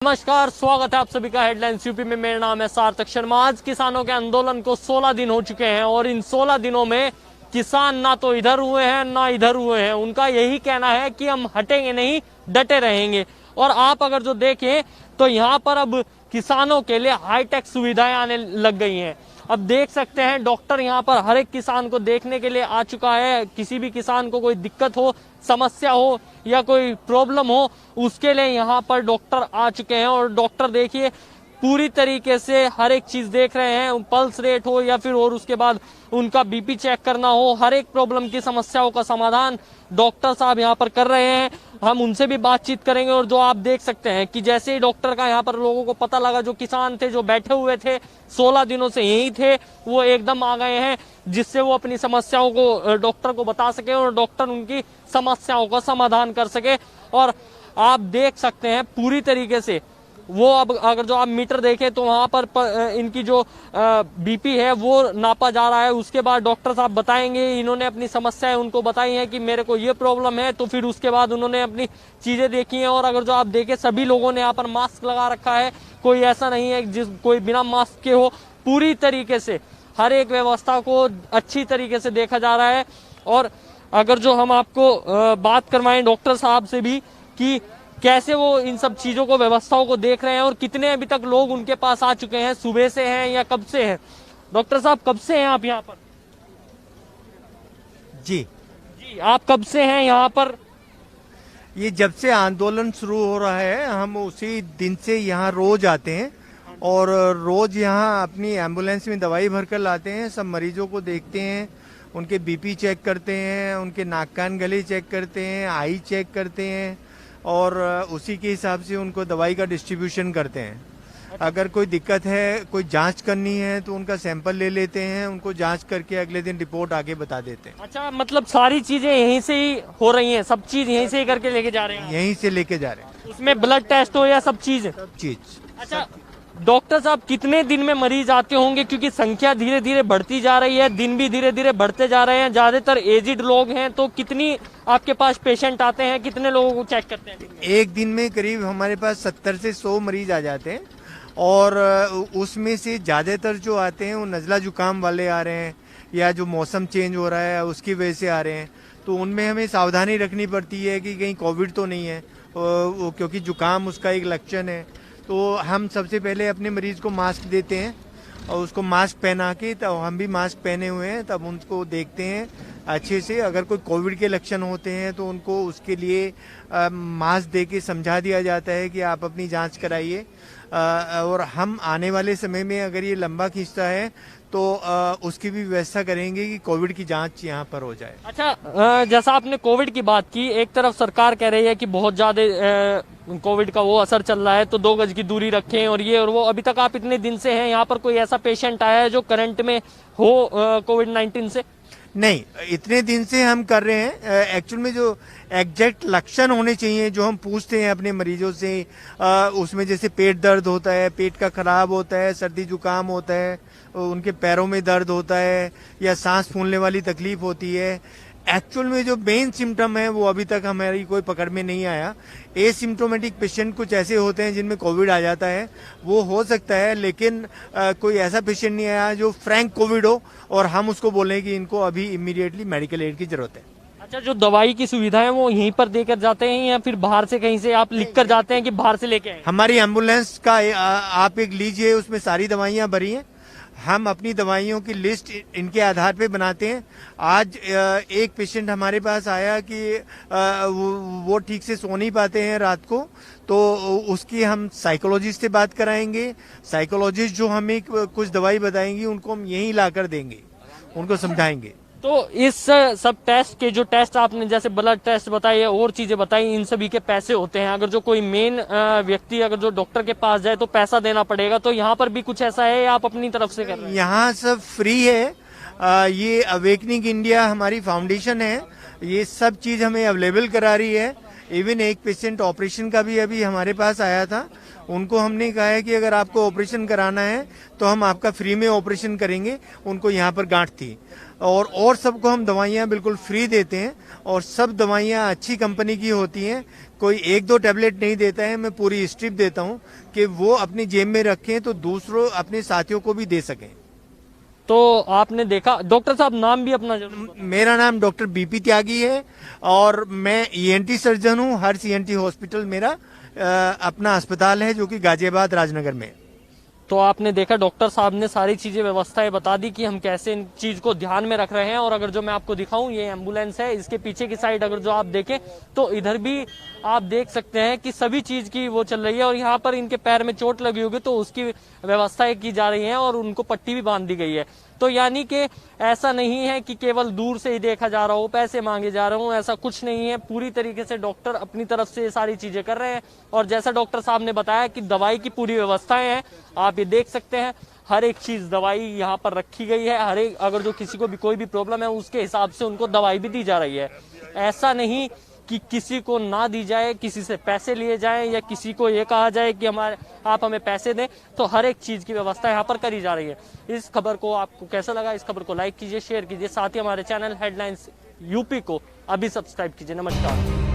नमस्कार, स्वागत है आप सभी का हेडलाइंस यूपी में। मेरा नाम है सार्थक शर्मा। आज किसानों के आंदोलन को 16 दिन हो चुके हैं और इन 16 दिनों में किसान ना तो इधर हुए हैं ना इधर हुए हैं। उनका यही कहना है कि हम हटेंगे नहीं, डटे रहेंगे। और आप अगर जो देखें तो यहाँ पर अब किसानों के लिए हाईटेक सुविधाएं आने लग गई हैं। अब देख सकते हैं डॉक्टर यहाँ पर हर एक किसान को देखने के लिए आ चुका है। किसी भी किसान को कोई दिक्कत हो, समस्या हो या कोई प्रॉब्लम हो, उसके लिए यहाँ पर डॉक्टर आ चुके हैं। और डॉक्टर देखिए पूरी तरीके से हर एक चीज देख रहे हैं, पल्स रेट हो या फिर और उसके बाद उनका बीपी चेक करना हो, हर एक प्रॉब्लम की समस्याओं का समाधान डॉक्टर साहब यहाँ पर कर रहे हैं। हम उनसे भी बातचीत करेंगे। और जो आप देख सकते हैं कि जैसे ही डॉक्टर का यहाँ पर लोगों को पता लगा, जो किसान थे जो बैठे हुए थे 16 दिनों से यही थे, वो एकदम आ गए हैं जिससे वो अपनी समस्याओं को डॉक्टर को बता सके और डॉक्टर उनकी समस्याओं का समाधान कर सके। और आप देख सकते हैं पूरी तरीके से वो अब अगर जो आप मीटर देखें तो वहां पर इनकी जो बीपी है वो नापा जा रहा है। उसके बाद डॉक्टर साहब बताएंगे, इन्होंने अपनी समस्याएं उनको बताई हैं कि मेरे को ये प्रॉब्लम है, तो फिर उसके बाद उन्होंने अपनी चीजें देखी हैं। और अगर जो आप देखें सभी लोगों ने यहाँ पर मास्क लगा रखा है, कोई ऐसा नहीं है जिस कोई बिना मास्क के हो। पूरी तरीके से हर एक व्यवस्था को अच्छी तरीके से देखा जा रहा है। और अगर जो हम आपको बात करवाएं डॉक्टर साहब से भी कि कैसे वो इन सब चीजों को, व्यवस्थाओं को देख रहे हैं और कितने अभी तक लोग उनके पास आ चुके हैं, सुबह से हैं या कब से हैं। डॉक्टर साहब कब से हैं आप यहाँ पर? जी आप कब से हैं यहाँ पर? ये जब से आंदोलन शुरू हो रहा है हम उसी दिन से यहाँ रोज आते हैं और रोज यहाँ अपनी एम्बुलेंस में दवाई भरकर लाते हैं। सब मरीजों को देखते हैं, उनके बीपी चेक करते हैं, उनके नाक कान गले चेक करते हैं, आई चेक करते हैं और उसी के हिसाब से उनको दवाई का डिस्ट्रीब्यूशन करते हैं। अगर कोई दिक्कत है, कोई जांच करनी है तो उनका सैंपल ले लेते हैं, उनको जांच करके अगले दिन रिपोर्ट आगे बता देते हैं। अच्छा, मतलब सारी चीजें यहीं से ही हो रही हैं, सब चीज यहीं से ही करके लेके जा रहे हैं? यहीं से लेके जा रहे हैं। उसमें ब्लड टेस्ट हो या सब चीज? सब चीज। अच्छा डॉक्टर साहब, कितने दिन में मरीज आते होंगे? क्योंकि संख्या धीरे धीरे बढ़ती जा रही है, दिन भी धीरे धीरे बढ़ते जा रहे हैं, ज्यादातर एजिड लोग हैं, तो कितनी आपके पास पेशेंट आते हैं, कितने लोगों को चेक करते हैं? एक दिन में करीब हमारे पास 70 से 100 मरीज आ जाते हैं और उसमें से ज्यादातर जो आते हैं वो नजला जुकाम वाले आ रहे हैं या जो मौसम चेंज हो रहा है उसकी वजह से आ रहे हैं। तो उनमें हमें सावधानी रखनी पड़ती है कि कहीं कोविड तो नहीं है, क्योंकि जुकाम उसका एक लक्षण है। तो हम सबसे पहले अपने मरीज को मास्क देते हैं और उसको मास्क पहना के, तब हम भी मास्क पहने हुए हैं, तब उनको देखते हैं अच्छे से। अगर कोई कोविड के लक्षण होते हैं तो उनको उसके लिए मास्क दे के समझा दिया जाता है कि आप अपनी जांच कराइए। और हम आने वाले समय में अगर ये लंबा खींचता है तो उसकी भी व्यवस्था करेंगे कि कोविड की जांच यहाँ पर हो जाए। अच्छा, जैसा आपने कोविड की बात की, एक तरफ सरकार कह रही है कि बहुत ज्यादा कोविड का वो असर चल रहा है, तो 2 गज की दूरी रखें और ये और वो। अभी तक आप इतने दिन से हैं यहाँ पर, कोई ऐसा पेशेंट आया है जो करंट में हो कोविड-19 से? नहीं, इतने दिन से हम कर रहे हैं। एक्चुअल में जो एग्जैक्ट लक्षण होने चाहिए जो हम पूछते हैं अपने मरीजों से, उसमें जैसे पेट दर्द होता है, पेट का खराब होता है, सर्दी जुकाम होता है, उनके पैरों में दर्द होता है या सांस फूलने वाली तकलीफ होती है। एक्चुअल में जो मेन सिम्टम है वो अभी तक हमारी कोई पकड़ में नहीं आया। एसिम्टोमेटिक पेशेंट कुछ ऐसे होते हैं जिनमें कोविड आ जाता है, वो हो सकता है, लेकिन कोई ऐसा पेशेंट नहीं आया जो फ्रैंक कोविड हो और हम उसको बोलें कि इनको अभी इमीडिएटली मेडिकल एड की जरूरत है। अच्छा, जो दवाई की सुविधा है वो यहीं पर देकर जाते हैं या फिर बाहर से कहीं से आप लिख कर जाते हैं कि बाहर से लेके आए? हमारी एम्बुलेंस का आप एक लीजिए, उसमें सारी दवाइयां भरी हैं। हम अपनी दवाइयों की लिस्ट इनके आधार पे बनाते हैं। आज एक पेशेंट हमारे पास आया कि वो ठीक से सो नहीं पाते हैं रात को, तो उसकी हम साइकोलॉजिस्ट से बात कराएंगे। साइकोलॉजिस्ट जो हमें कुछ दवाई बताएंगी उनको हम यहीं लाकर देंगे, उनको समझाएंगे। तो इस सब टेस्ट के, जो टेस्ट आपने जैसे ब्लड टेस्ट बताई और चीजें बताई, इन सभी के पैसे होते हैं। अगर जो कोई मेन व्यक्ति अगर जो डॉक्टर के पास जाए तो पैसा देना पड़ेगा, तो यहाँ पर भी कुछ ऐसा है या आप अपनी तरफ से कर रहे हैं? यहाँ सब फ्री है। ये अवेकनिंग इंडिया हमारी फाउंडेशन है, ये सब चीज हमें अवेलेबल करा रही है। इवन एक पेशेंट ऑपरेशन का भी अभी हमारे पास आया था, उनको हमने कहा है कि अगर आपको ऑपरेशन कराना है तो हम आपका फ्री में ऑपरेशन करेंगे। उनको यहाँ पर गांठ थी और सबको हम दवाइयाँ बिल्कुल फ्री देते हैं और सब दवाइयाँ अच्छी कंपनी की होती हैं। कोई एक दो टैबलेट नहीं देता है, मैं पूरी स्ट्रिप देता हूँ कि वो अपनी जेब में रखें तो दूसरों अपने साथियों को भी दे सकें। तो आपने देखा, डॉक्टर साहब नाम भी अपना जरूर बताएं। मेरा नाम डॉक्टर बीपी त्यागी है और मैं ईएनटी सर्जन हूँ। हर्ष ईएनटी हॉस्पिटल मेरा अपना अस्पताल है जो कि गाजियाबाद राजनगर में। तो आपने देखा डॉक्टर साहब ने सारी चीजें व्यवस्थाएं बता दी कि हम कैसे इन चीज को ध्यान में रख रहे हैं। और अगर जो मैं आपको दिखाऊं, ये एम्बुलेंस है, इसके पीछे की साइड अगर जो आप देखें तो इधर भी आप देख सकते हैं कि सभी चीज की वो चल रही है। और यहाँ पर इनके पैर में चोट लगी होगी तो उसकी व्यवस्थाएं की जा रही हैं और उनको पट्टी भी बांध दी गई है। तो यानी कि ऐसा नहीं है कि केवल दूर से ही देखा जा रहा हो, पैसे मांगे जा रहे हो, ऐसा कुछ नहीं है। पूरी तरीके से डॉक्टर अपनी तरफ से ये सारी चीजें कर रहे हैं। और जैसा डॉक्टर साहब ने बताया कि दवाई की पूरी व्यवस्थाएं हैं, आप ये देख सकते हैं। हर एक चीज दवाई यहाँ पर रखी गई है। हर एक, अगर जो किसी को भी कोई भी प्रॉब्लम है उसके हिसाब से उनको दवाई भी दी जा रही है। ऐसा नहीं कि किसी को ना दी जाए, किसी से पैसे लिए जाएं या किसी को ये कहा जाए कि आप हमें पैसे दें। तो हर एक चीज की व्यवस्था यहाँ पर करी जा रही है। इस खबर को आपको कैसा लगा, इस खबर को लाइक कीजिए, शेयर कीजिए, साथ ही हमारे चैनल हेडलाइंस यूपी को अभी सब्सक्राइब कीजिए। नमस्कार।